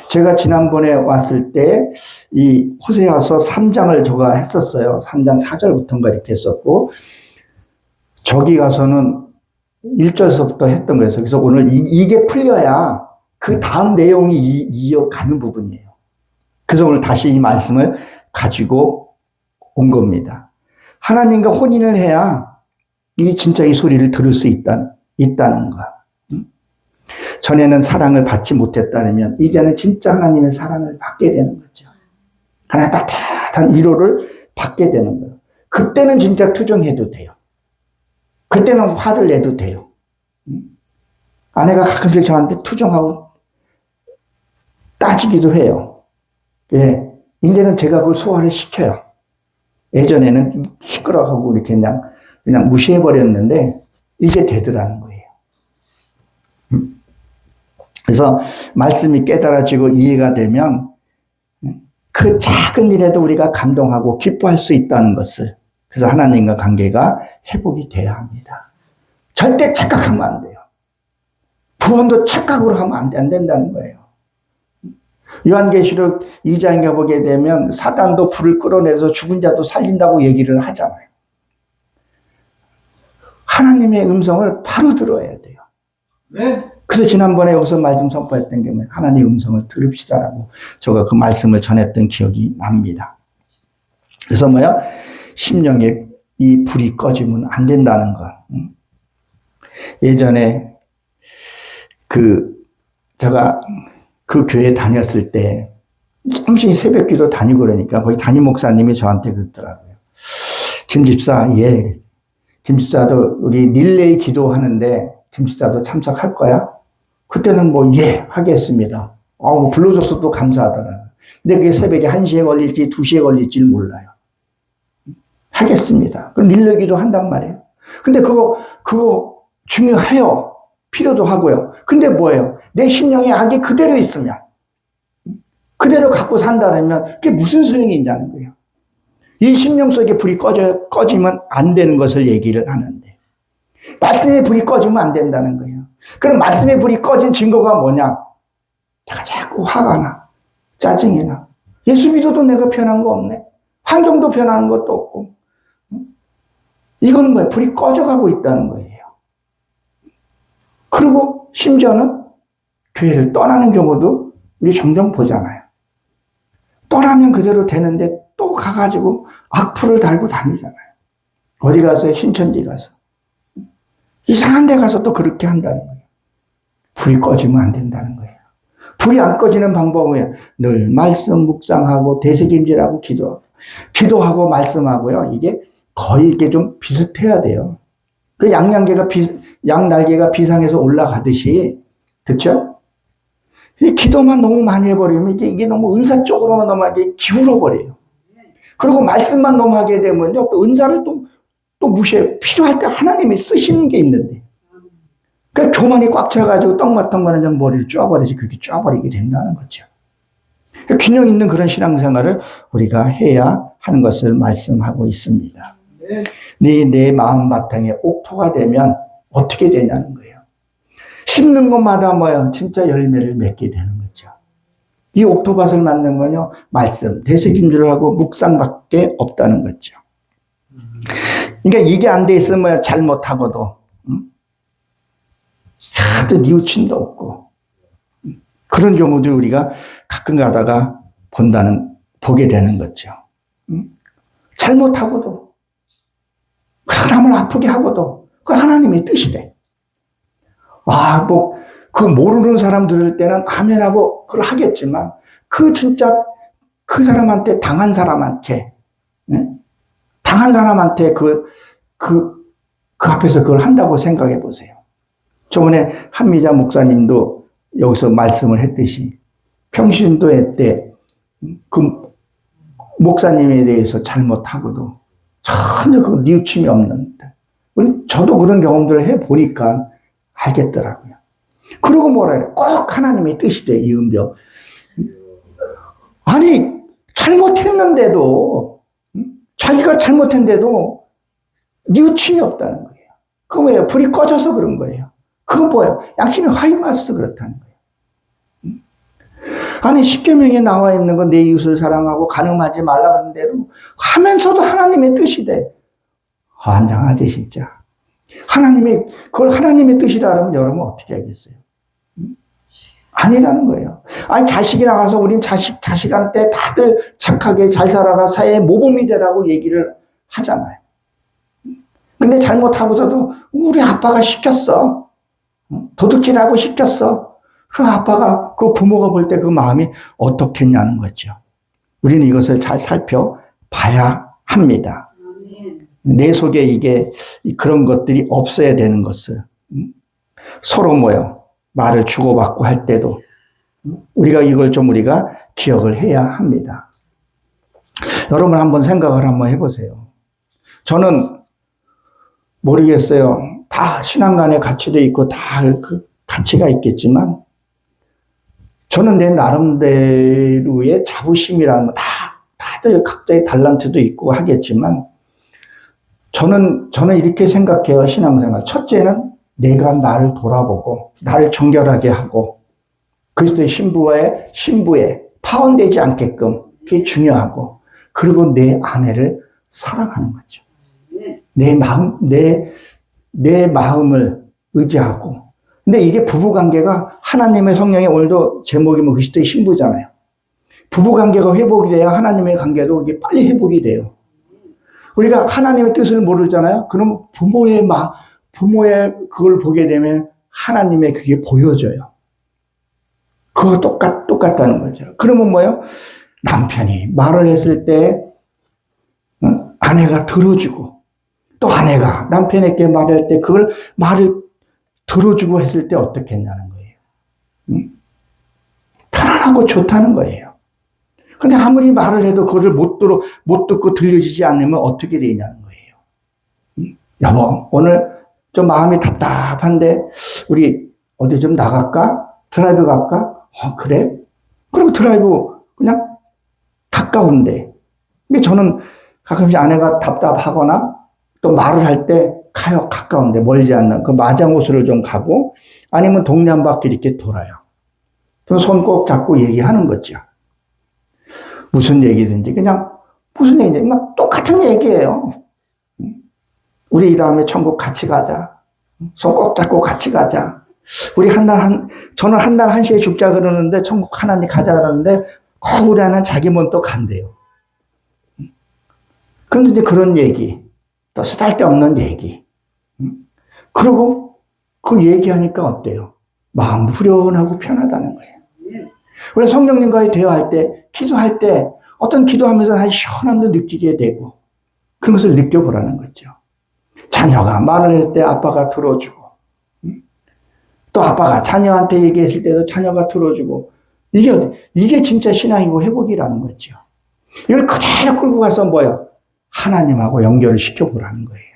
제가 지난번에 왔을 때 이 호세아서 3장을 제가 했었어요. 3장 4절부터인가 이렇게 했었고, 저기 가서는 1절서부터 했던 거예요. 그래서 오늘 이게 풀려야 그 다음 내용이 이어가는 부분이에요. 그래서 오늘 다시 이 말씀을 가지고 온 겁니다. 하나님과 혼인을 해야 진짜 이 소리를 들을 수 있다는 거. 전에는 사랑을 받지 못했다면 이제는 진짜 하나님의 사랑을 받게 되는 거죠. 하나의 따뜻한 위로를 받게 되는 거예요. 그때는 진짜 투정해도 돼요. 그때는 화를 내도 돼요. 아내가 가끔씩 저한테 투정하고 따지기도 해요. 예, 이제는 제가 그걸 소화를 시켜요. 예전에는 시끄러워하고 이렇게 그냥 무시해버렸는데 이제 되더라는 거예요. 그래서 말씀이 깨달아지고 이해가 되면 그 작은 일에도 우리가 감동하고 기뻐할 수 있다는 것을, 그래서 하나님과 관계가 회복이 돼야 합니다. 절대 착각하면 안 돼요. 구원도 착각으로 하면 안 된다는 거예요. 요한계시록 2장에 보게 되면 사단도 불을 끌어내서 죽은 자도 살린다고 얘기를 하잖아요. 하나님의 음성을 바로 들어야 돼요. 네. 그래서 지난번에 여기서 말씀 선포했던 게 하나님의 음성을 들읍시다라고 제가 그 말씀을 전했던 기억이 납니다. 그래서 심령에 이 불이 꺼지면 안 된다는 것. 예전에 제가 그 교회 다녔을 때 잠시 새벽기도 다니고 그러니까 거기 담임 목사님이 저한테 그러더라고요. 김 집사, 김 집사도 우리 릴레이 기도하는데 김 집사도 참석할 거야? 그때는 하겠습니다. 불러줘서 또 감사하더라고요. 근데 그게 새벽에 1시에 걸릴지 2시에 걸릴지 몰라요. 하겠습니다. 그럼 밀려기도 한단 말이에요. 근데 그거 중요해요. 필요도 하고요. 근데 뭐예요? 내 심령에 악이 그대로 있으면, 그대로 갖고 산다면 그게 무슨 소용이 있냐는 거예요. 이 심령 속에 불이 꺼지면 안 되는 것을 얘기를 하는데, 말씀의 불이 꺼지면 안 된다는 거예요. 그럼 말씀의 불이 꺼진 증거가 뭐냐? 내가 자꾸 화가 나, 짜증이 나. 예수 믿어도 내가 변한 거 없네. 환경도 변하는 것도 없고. 이건 뭐예요? 불이 꺼져가고 있다는 거예요. 그리고 심지어는 교회를 떠나는 경우도 우리 종종 보잖아요. 떠나면 그대로 되는데 또 가가지고 악플을 달고 다니잖아요. 어디 가서 신천지 가서. 이상한 데 가서 또 그렇게 한다는 거예요. 불이 꺼지면 안 된다는 거예요. 불이 안 꺼지는 방법은 늘 말씀 묵상하고 되새김질하고 기도하고 말씀하고요. 이게 거의 이렇게 좀 비슷해야 돼요. 그 양날개가 비상에서 올라가듯이, 그렇죠? 기도만 너무 많이 해버리면 이게 너무 은사 쪽으로만 너무 이렇게 기울어 버려요. 그리고 말씀만 너무 하게 되면요, 또 은사를 또 무시해요. 필요할 때 하나님이 쓰시는 게 있는데. 그러니까 교만이 꽉 차가지고 떡마탕만한 머리를 쪼아버리지 그렇게 쪼아버리게 된다는 거죠. 균형 있는 그런 신앙생활을 우리가 해야 하는 것을 말씀하고 있습니다. 내 마음 바탕에 옥토가 되면 어떻게 되냐는 거예요. 심는 것마다 뭐예요? 진짜 열매를 맺게 되는 거죠. 이 옥토밭을 만든 건요, 말씀, 되새김질하고 묵상밖에 없다는 거죠. 그러니까 이게 안 돼 있으면 잘못하고도 하도 뉘우침도 없고 그런 경우들 우리가 가끔 가다가 보게 되는 거죠. 잘못하고도 남을 아프게 하고도 그 하나님의 뜻이래. 그 모르는 사람 들을 때는 아멘하고 그걸 하겠지만 진짜 그 사람한테 당한 사람한테 그 앞에서 그걸 한다고 생각해 보세요. 저번에 한미자 목사님도 여기서 말씀을 했듯이 평신도회 때 그 목사님에 대해서 잘못하고도 전혀 그 뉘우침이 없는데, 저도 그런 경험들을 해보니까 알겠더라고요. 그리고 뭐라 해요? 꼭 하나님의 뜻이 돼, 이은병. 아니, 잘못했는데도, 자기가 잘못했는데도 뉘우침이 없다는 거예요. 그거 뭐예요? 불이 꺼져서 그런 거예요. 그건 뭐예요? 양심이 화이 맞아서 그렇다는 거예요. 아니, 십계명에 나와 있는 건 내 이웃을 사랑하고 간음하지 말라 그러는데도 하면서도 하나님의 뜻이 돼. 환장하지 진짜. 그걸 하나님의 뜻이라 하면 여러분 어떻게 하겠어요? 아니라는 거예요. 아니, 자식이 나가서 우린 자식한테 다들 착하게 잘 살아라, 사회의 모범이 되라고 얘기를 하잖아요. 근데 잘못하고서도 우리 아빠가 시켰어. 도둑질하고 시켰어. 그 아빠가, 그 부모가 볼 때 그 마음이 어떻겠냐는 거죠. 우리는 이것을 잘 살펴봐야 합니다. 내 속에 그런 것들이 없어야 되는 것을. 서로 말을 주고받고 할 때도 우리가 기억을 해야 합니다. 여러분 한번 생각을 한번 해보세요. 저는 모르겠어요. 다 신앙간의 가치도 있고 다 그 가치가 있겠지만 저는 내 나름대로의 자부심이라는 다들 각자의 달란트도 있고 하겠지만 저는 이렇게 생각해요. 신앙생활. 첫째는 내가 나를 돌아보고 나를 정결하게 하고 그리스도의 신부에 파혼되지 않게끔 그게 중요하고 그리고 내 아내를 사랑하는 거죠. 내 마음을 의지하고 근데 이게 부부관계가 하나님의 성령의 오늘도 제목이 그리스도의 신부잖아요. 부부관계가 회복이 돼야 하나님의 관계도 이게 빨리 회복이 돼요. 우리가 하나님의 뜻을 모르잖아요. 그럼 부모의 그걸 보게 되면 하나님의 그게 보여져요. 그거 똑같다는 거죠. 그러면 뭐예요? 남편이 말을 했을 때 아내가 들어주고 또 아내가 남편에게 말할 때 그걸 말을 들어주고 했을 때 어떻겠냐는 거예요. 편안하고 좋다는 거예요. 근데 아무리 말을 해도 그거를 못 듣고 들려지지 않으면 어떻게 되냐는 거예요. 여보, 오늘 좀 마음이 답답한데, 우리 어디 좀 나갈까? 드라이브 갈까? 그래? 그리고 드라이브 그냥 가까운데. 근데 저는 가끔씩 아내가 답답하거나 또 말을 할 때 가요. 가까운데 멀지 않는 그 마장호수를 좀 가고 아니면 동네 한 바퀴 이렇게 돌아요. 그럼 손 꼭 잡고 얘기하는 거죠. 무슨 얘기든지 그냥 무슨 얘기든지 막 똑같은 얘기예요. 우리 이 다음에 천국 같이 가자. 손 꼭 잡고 같이 가자. 우리 저는 한 날 1시에 죽자 그러는데 천국 하나님 가자 그러는데 우리 아내는 자기 몸 또 간대요. 그런데 이제 그런 얘기, 또 쓰잘데없는 얘기. 그리고 그 얘기하니까 어때요? 마음도 후련하고 편하다는 거예요. 우리 성령님과의 대화할 때, 기도할 때 어떤 기도하면서 다시 시원함도 느끼게 되고 그런 것을 느껴보라는 거죠. 자녀가 말을 했을 때 아빠가 들어주고 또 아빠가 자녀한테 얘기했을 때도 자녀가 들어주고 이게 진짜 신앙이고 회복이라는 거죠. 이걸 그대로 끌고 가서 뭐예요? 하나님하고 연결을 시켜보라는 거예요.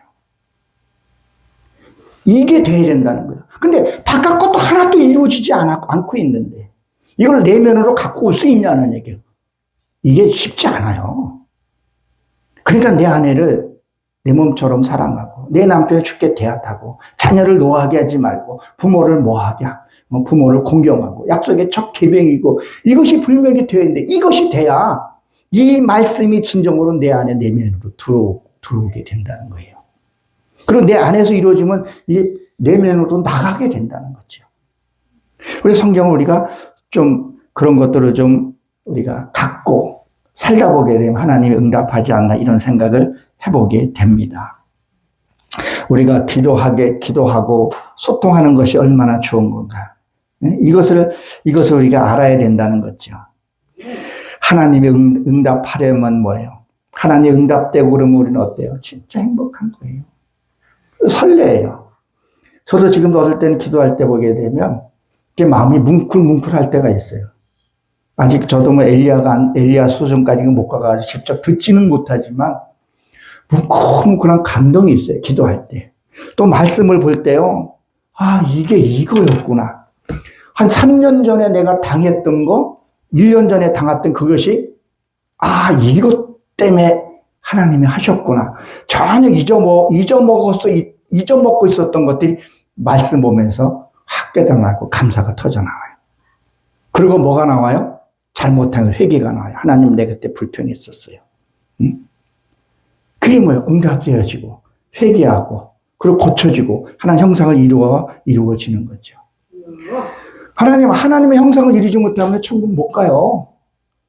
이게 돼야 된다는 거예요. 근데 바깥 것도 하나도 이루어지지 않고 있는데 이걸 내면으로 갖고 올 수 있냐는 얘기예요. 이게 쉽지 않아요. 그러니까 내 아내를 내 몸처럼 사랑하고 내 남편을 죽게 대하고 자녀를 노하게 하지 말고 부모를 뭐하게 부모를 공경하고 약속의 첫 계명이고 이것이 분명히 되어야 되는데 이것이 돼야 이 말씀이 진정으로 내 안에 내면으로 들어오게 된다는 거예요. 그리고 내 안에서 이루어지면 이 내면으로 나가게 된다는 거죠. 우리 성경을 우리가 좀 그런 것들을 좀 우리가 갖고 살다 보게 되면 하나님이 응답하지 않나 이런 생각을 해보게 됩니다. 우리가 기도하고 소통하는 것이 얼마나 좋은 건가. 이것을 우리가 알아야 된다는 거죠. 하나님이 응답하려면 뭐예요? 하나님이 응답되고 그러면 우리는 어때요? 진짜 행복한 거예요. 설레요. 저도 지금도 어떨 때는 기도할 때 보게 되면 마음이 뭉클뭉클할 때가 있어요. 아직 저도 뭐 엘리야 수준까지는 못 가가지고 직접 듣지는 못하지만 뭉클뭉클한 감동이 있어요. 기도할 때. 또 말씀을 볼 때요. 이게 이거였구나. 한 3년 전에 내가 당했던 거 1년 전에 당했던 그것이 이것 때문에 하나님이 하셨구나. 전혀 잊어먹고 있었던 것들이 말씀 보면서 확 깨달아나고 감사가 터져나와요. 그리고 뭐가 나와요? 잘못한 회개가 나와요. 하나님 내 그때 불평했었어요. 그게 뭐예요? 응답되어지고 회개하고 그리고 고쳐지고 하나님 형상을 이루어지는 거죠. 하나님의 형상을 이루지 못하면 천국 못 가요.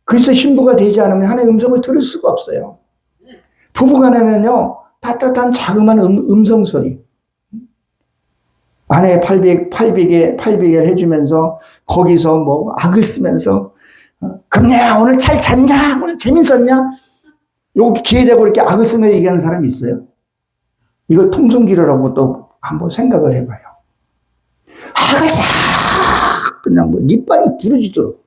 그래서 신부가 되지 않으면 하나님의 음성을 들을 수가 없어요. 부부간에는요 따뜻한 자그마한 음성 소리. 아내 팔베개를 해주면서 거기서 뭐 악을 쓰면서 그럼 내가 오늘 잘 잤냐? 오늘 재밌었냐? 여기 기회되고 이렇게 악을 쓰며 얘기하는 사람이 있어요. 이걸 통성기로라고 또 한번 생각을 해봐요. 악을 싹 그냥 이빨이 부러지도록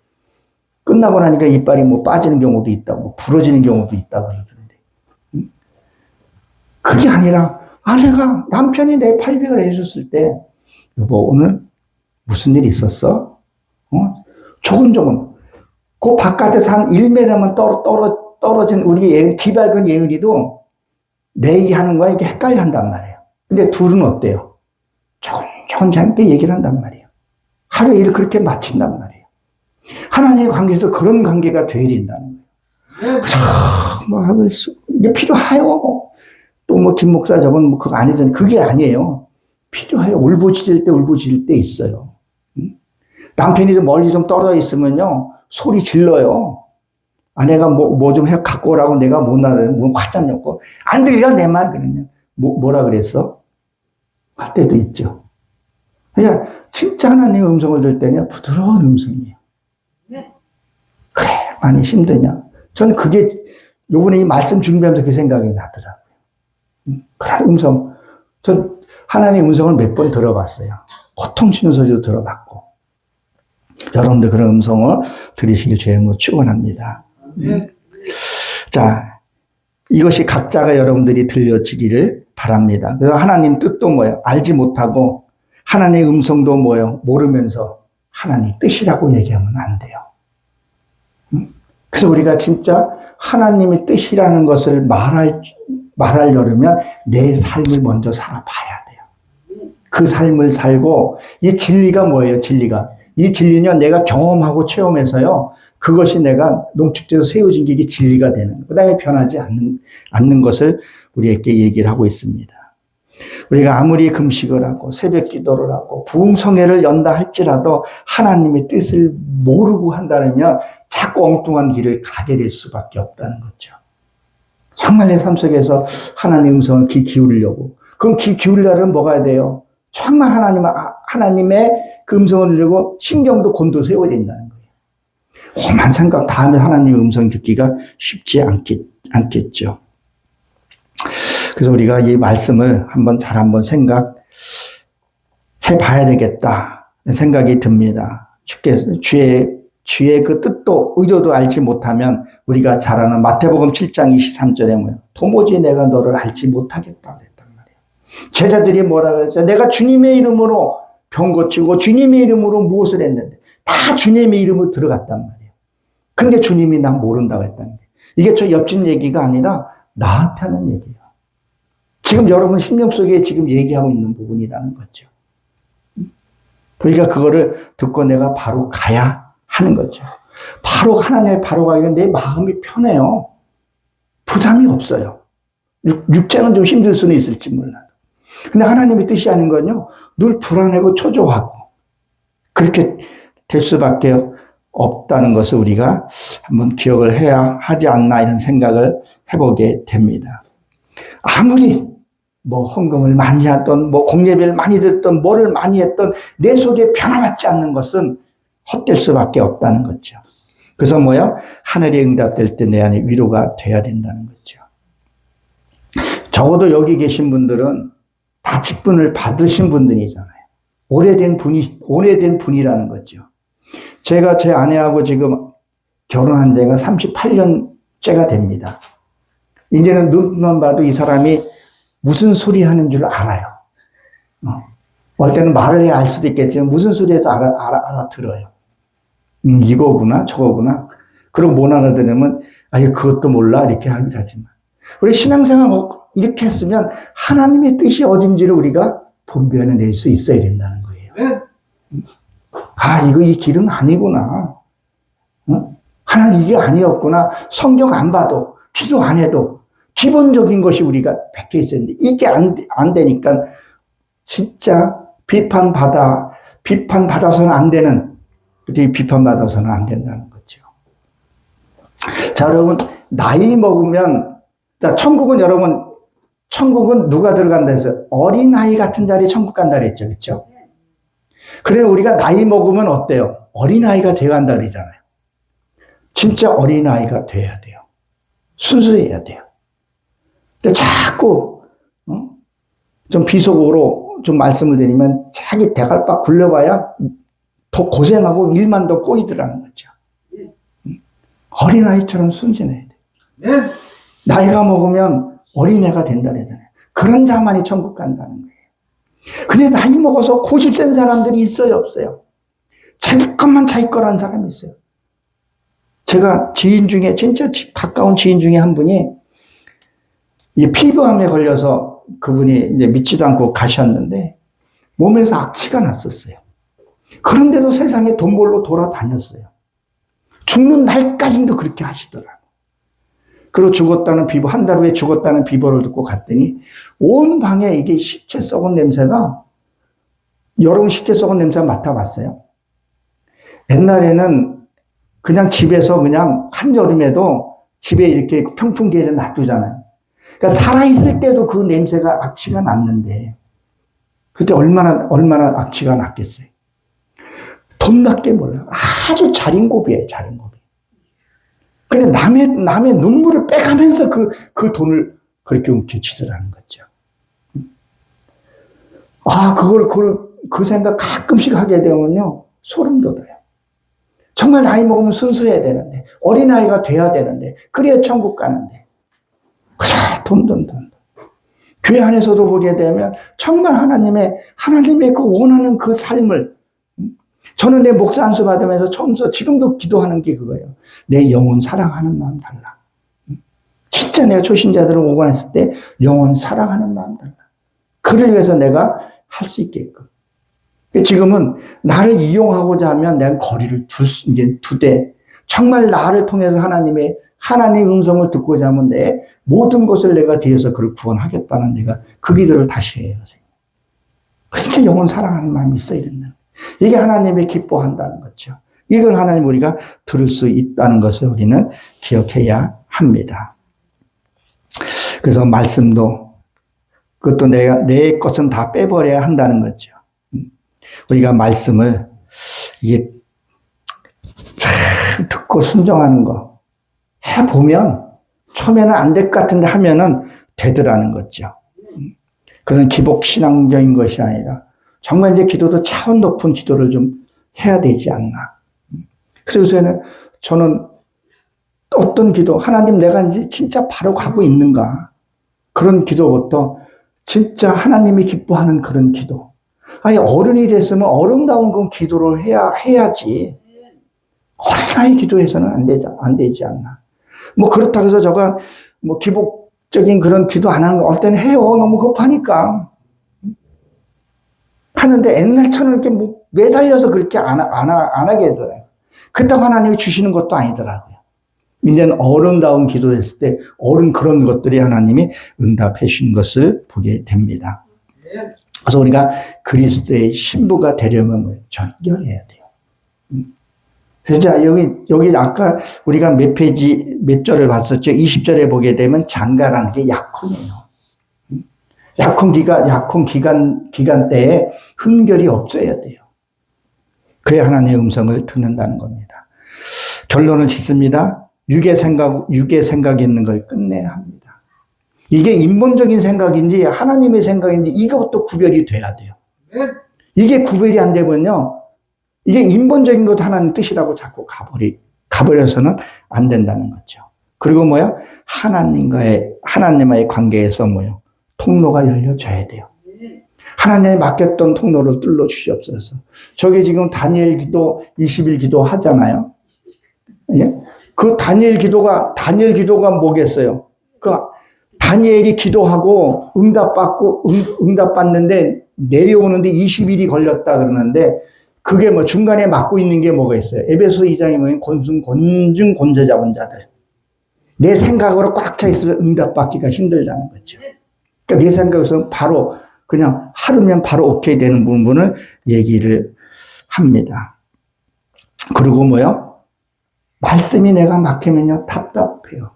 끝나고 나니까 이빨이 빠지는 경우도 있다, 부러지는 경우도 있다 그러던데. 그게 아니라 아내가 남편이 내 팔백을 해줬을 때 여보 오늘 무슨 일 있었어? 조금조금 그 바깥에서 한 1m만 떨어진 우리 기발근 예은이도 내 얘기하는 거야 이게 헷갈려 한단 말이에요. 근데 둘은 어때요? 조금 재밌게 얘기를 한단 말이에요. 하루에 일을 그렇게 마친단 말이에요. 하나님의 관계에서 그런 관계가 돼야 된다는 거예요. 악을 쓰고 이게 필요해요. 또 김 목사 저건 그거 아니잖아요. 그게 아니에요. 필요해요. 울부짖을 때 있어요. 남편이 좀 멀리 좀 떨어져 있으면요 소리 질러요. 아내가 뭐 좀 갖고 오라고 내가 못 나가요. 문 화짝 엮고 안 들려 내 말 그러면 뭐라 그랬어? 할 때도 있죠. 그냥 진짜 하나님의 음성을 들을 때는 부드러운 음성이에요. 그래 많이 힘드냐? 저는 그게 요번에 이 말씀 준비하면서 그 생각이 나더라고요. 그런 음성. 전 하나님의 음성을 몇 번 들어봤어요. 고통치는 소리도 들어봤고. 여러분들 그런 음성을 들으시길 주의 축원합니다. 자, 이것이 각자가 여러분들이 들려지기를 바랍니다. 그래서 하나님 뜻도 뭐예요? 알지 못하고 하나님의 음성도 뭐예요? 모르면서 하나님 뜻이라고 얘기하면 안 돼요. 그래서 우리가 진짜 하나님의 뜻이라는 것을 말하려면 내 삶을 먼저 살아봐야 돼요. 그 삶을 살고 이 진리가 뭐예요? 진리가. 이 진리는 내가 경험하고 체험해서요. 그것이 내가 농축돼서 세워진 게 이게 진리가 되는. 그 다음에 변하지 않는 것을 우리에게 얘기를 하고 있습니다. 우리가 아무리 금식을 하고 새벽 기도를 하고 부흥성회를 연다 할지라도 하나님의 뜻을 모르고 한다면 자꾸 엉뚱한 길을 가게 될 수밖에 없다는 거죠. 정말 내 삶 속에서 하나님의 음성을 귀 기울이려고. 그럼 귀 기울이려면 뭐가 해야 돼요? 정말 하나님의 그 음성을 들고 신경도 곤도 세워야 된다는 거예요. 험한 생각 다음에 하나님의 음성 듣기가 쉽지 않겠죠. 그래서 우리가 이 말씀을 잘 한번 생각해 봐야 되겠다 생각이 듭니다. 주의 그 뜻도 의도도 알지 못하면 우리가 잘 아는 마태복음 7장 23절에 뭐예요? 도무지 내가 너를 알지 못하겠다 그랬단 말이에요. 제자들이 뭐라 그랬어요? 내가 주님의 이름으로 병 고치고 주님의 이름으로 무엇을 했는데 다 주님의 이름으로 들어갔단 말이에요. 근데 주님이 난 모른다고 했다는 거예요. 이게 저 옆집 얘기가 아니라 나한테 하는 얘기예요. 지금 여러분 심령 속에 지금 얘기하고 있는 부분이라는 거죠. 그러니까 그거를 듣고 내가 바로 가야 하는 거죠. 바로 하나님의 바로 가기는 내 마음이 편해요. 부담이 없어요. 육체는 좀 힘들 수는 있을지 몰라도. 근데 하나님의 뜻이 아닌 건요. 늘 불안하고 초조하고 그렇게 될 수밖에 없다는 것을 우리가 한번 기억을 해야 하지 않나 이런 생각을 해보게 됩니다. 아무리 헌금을 많이 하던 공예배를 많이 듣던 뭐를 많이 했던 내 속에 변화받지 않는 것은 헛될 수밖에 없다는 거죠. 그래서 하늘이 응답될 때 내 안에 위로가 돼야 된다는 거죠. 적어도 여기 계신 분들은 다 직분을 받으신 분들이잖아요. 오래된 분이라는 거죠. 제가 제 아내하고 지금 결혼한 지가 38년째가 됩니다. 이제는 눈만 봐도 이 사람이 무슨 소리 하는 줄 알아요. 어떨 때는 말을 해야 알 수도 있겠지만 무슨 소리 해도 알아들어요. 이거구나 저거구나. 그리고 못 알아들으면 그것도 몰라 이렇게 하기도 하지만 우리 신앙생활 이렇게 했으면 하나님의 뜻이 어딘지를 우리가 분별해낼 수 있어야 된다는 거예요. 이 길은 아니구나. 하나님 이게 아니었구나. 성경 안 봐도 기도 안 해도 기본적인 것이 우리가 박혀 있었는데 이게 안 되니까 진짜 비판받아서는 안 되는 비판받아서는 안 된다는 거죠. 자, 여러분 나이 먹으면 천국은 누가 들어간다 해서 어린아이 같은 자리 천국 간다 그랬죠. 그렇죠? 그래 우리가 나이 먹으면 어때요? 어린아이가 돼간다 그러잖아요. 진짜 어린아이가 돼야 돼요. 순수해야 돼요. 자꾸 좀 비속어로 좀 말씀을 드리면 자기 대갈박 굴려봐야 더 고생하고 일만 더 꼬이더라는 거죠. 어린아이처럼 순진해야 돼요. 나이가 먹으면 어린애가 된다 그러잖아요. 그런 자만이 천국 간다는 거예요. 근데 나이 먹어서 고집센 사람들이 있어요, 없어요? 자기 것만 자기 거라는 사람이 있어요. 제가 지인 중에 진짜 가까운 지인 중에 한 분이 이 피부암에 걸려서 그분이 이제 믿지도 않고 가셨는데 몸에서 악취가 났었어요. 그런데도 세상에 돈 벌러 돌아다녔어요. 죽는 날까지도 그렇게 하시더라고요. 그리고 한 달 후에 죽었다는 비보를 듣고 갔더니 온 방에 이게 시체 썩은 냄새가, 여러분 시체 썩은 냄새 맡아봤어요? 옛날에는 그냥 집에서 그냥 한여름에도 집에 이렇게 평풍기에 놔두잖아요. 그러니까 살아있을 때도 그 냄새가 악취가 났는데 그때 얼마나 악취가 났겠어요. 돈밖에 몰라요. 아주 자린고비예요, 자린고비. 근데 남의 눈물을 빼가면서 그 돈을 그렇게 움켜쥐더라는 거죠. 그 생각 가끔씩 하게 되면요, 소름 돋아요. 정말 나이 먹으면 순수해야 되는데, 어린아이가 돼야 되는데, 그래야 천국 가는데. 그래, 돈. 교회 안에서도 보게 되면 정말 하나님의 그 원하는 그 삶을, 저는 내 목사 안수 받으면서 처음부터 지금도 기도하는 게 그거예요. 내 영혼 사랑하는 마음 달라. 진짜 내가 초신자들을 오고 했을 때 영혼 사랑하는 마음 달라. 그를 위해서 내가 할 수 있게끔. 지금은 나를 이용하고자 하면 내가 거리를 두되, 정말 나를 통해서 하나님의 음성을 듣고자 하면 내 모든 것을 내가 뒤에서 그를 구원하겠다는 내가 그 기도를 다시 해요. 진짜 영혼 사랑하는 마음이 있어야 된다. 이게 하나님이 기뻐한다는 거죠. 이걸 하나님 우리가 들을 수 있다는 것을 우리는 기억해야 합니다. 그래서 말씀도, 그것도 내 것은 다 빼버려야 한다는 거죠. 우리가 말씀을 이게 잘 듣고 순종하는 거 해보면 처음에는 안 될 것 같은데 하면은 되더라는 거죠. 그런 기복신앙적인 것이 아니라 정말 이제 기도도 차원 높은 기도를 좀 해야 되지 않나. 그래서 요새는 저는 어떤 기도, 하나님 내가 이제 진짜 바로 가고 있는가. 그런 기도부터 진짜 하나님이 기뻐하는 그런 기도. 아니, 어른이 됐으면 어른다운 그 기도를 해야지. 어린아이 기도해서는 안 되지 않나. 뭐 그렇다고 해서 저가 뭐 기복적인 그런 기도 안 하는 거 어떨 때는 해요. 너무 급하니까. 하는데 옛날처럼 이렇게 뭐 매달려서 그렇게 안 하게 되더라고요. 그렇다고 하나님이 주시는 것도 아니더라고요. 이제는 어른다운 기도했을 때 어른 그런 것들이 하나님이 응답해 주신 것을 보게 됩니다. 그래서 우리가 그리스도의 신부가 되려면 전결해야 돼요. 그래서 여기 아까 우리가 몇 절을 봤었죠? 20절에 보게 되면 장가라는 게 약혼이에요. 약혼 기간 때에 흠결이 없어야 돼요. 그래야 하나님의 음성을 듣는다는 겁니다. 결론을 짓습니다. 육의 생각이 있는 걸 끝내야 합니다. 이게 인본적인 생각인지 하나님의 생각인지 이것부터 구별이 돼야 돼요. 이게 구별이 안 되면요. 이게 인본적인 것 하나님 뜻이라고 자꾸 가버려서는 안 된다는 거죠. 그리고 뭐요? 하나님과의 관계에서 뭐요? 통로가 열려져야 돼요. 하나님이 맡겼던 통로를 뚫어 주시옵소서. 저게 지금 다니엘 기도 20일 기도 하잖아요. 예? 그 다니엘 기도가 뭐겠어요? 그 다니엘이 기도하고 응답받는데 내려오는데 20일이 걸렸다 그러는데 그게 뭐 중간에 맡고 있는 게 뭐가 있어요? 에베소 2장에 보면 곤중 곤세 잡은 자들. 내 생각으로 꽉 차 있으면 응답받기가 힘들다는 거죠. 그러니까 내 생각에서는 바로 그냥 하루면 바로 오케이 되는 부분을 얘기를 합니다. 그리고 뭐요? 말씀이 내가 막히면요 답답해요.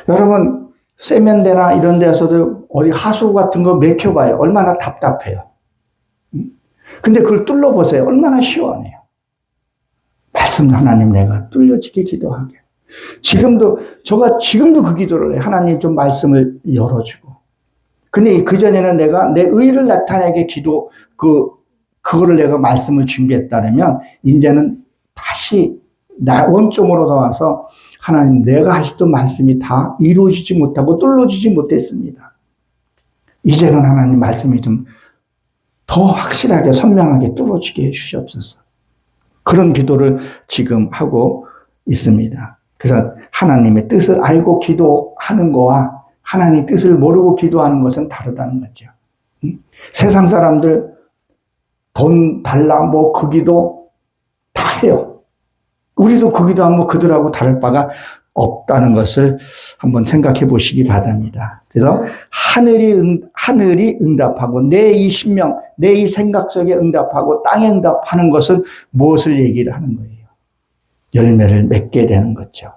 여러분 세면대나 이런 데서도 어디 하수 같은 거 맥혀봐요. 얼마나 답답해요. 근데 그걸 뚫어보세요. 얼마나 시원해요. 말씀 하나님 내가 뚫려지게 기도하게. 지금도 그 기도를 해요. 하나님 좀 말씀을 열어주고. 근데 그전에는 내가 내 의를 나타내게 그거를 내가 말씀을 준비했다면 이제는 다시 원점으로 돌아와서 하나님 내가 하셨던 말씀이 다 이루어지지 못하고 뚫어지지 못했습니다. 이제는 하나님 말씀이 좀 더 확실하게 선명하게 뚫어지게 해주시옵소서. 그런 기도를 지금 하고 있습니다. 그래서 하나님의 뜻을 알고 기도하는 거와 하나님의 뜻을 모르고 기도하는 것은 다르다는 거죠. 세상 사람들 돈 달라 뭐 그 기도 다 해요. 우리도 그 기도하면 그들하고 다를 바가 없다는 것을 한번 생각해 보시기 바랍니다. 그래서 하늘이 응답하고 내 이 심령, 내 이 생각 속에 응답하고 땅에 응답하는 것은 무엇을 얘기를 하는 거예요? 열매를 맺게 되는 거죠.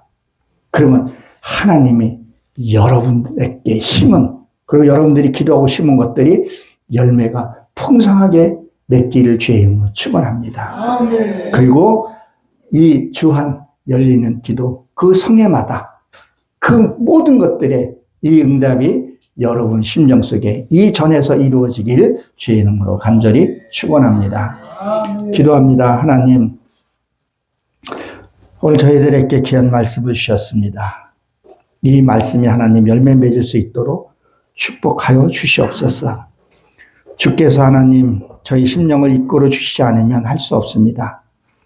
그러면 하나님이 여러분에게 심은, 그리고 여러분들이 기도하고 심은 것들이 열매가 풍성하게 맺기를 주의 이름으로 축원합니다. 그리고 이 주한 열리는 기도, 그 성회마다 그 모든 것들의 이 응답이 여러분 심령 속에 이 전에서 이루어지기를 주의 이름으로 간절히 축원합니다. 기도합니다. 하나님, 오늘 저희들에게 귀한 말씀을 주셨습니다. 이 말씀이 하나님 열매 맺을 수 있도록 축복하여 주시옵소서. 주께서 하나님 저희 심령을 이끌어 주시지 않으면 할 수 없습니다.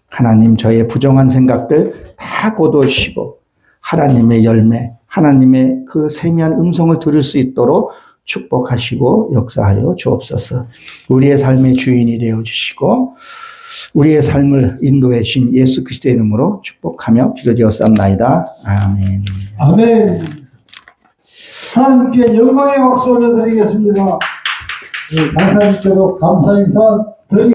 하나님 저희의 부정한 생각들 다 거두시고 하나님의 열매, 하나님의 그 세미한 음성을 들을 수 있도록 축복하시고 역사하여 주옵소서. 우리의 삶의 주인이 되어 주시고 우리의 삶을 인도해 주신 예수 그리스도의 이름으로 축복하며 기도드렸사옵나이다. 아멘. 아멘. 하나님께 영광의 박수 올려드리겠습니다. 강사님께도 감사 인사 드리겠습니다.